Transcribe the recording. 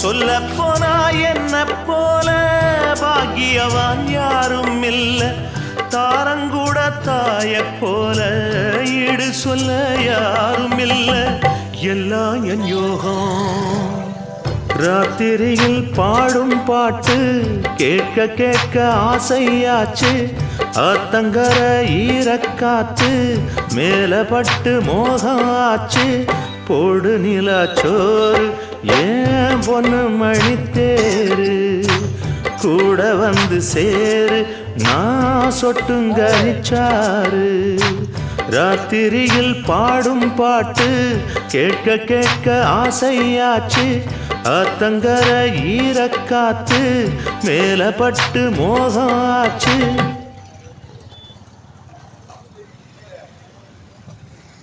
சொல்ல போனா என்ன போல பாக்கியவான் யாரும் இல்ல தாரங்கூட தாய போல ஈடு சொல்ல யாரும் இல்ல எல்லாம் என் யோகம் ராத்திரியில் பாடும் பாட்டு கேட்க கேட்க ஆசையாச்சு ஆத்தங்கர ஈரக்காத்து மேலப்பட்டு மோகம் ஆச்சு போடு நிலாச்சோறு ஏன் பொண்ணு மணித்தேரு கூட வந்து சேரு நான் சொட்டுங்க நிச்சாரு ராத்திரியில் பாடும் பாட்டு கேட்க கேட்க ஆசையாச்சு ஆத்தங்கர ஈரக்காத்து மேலப்பட்டு மோகம் ஆச்சு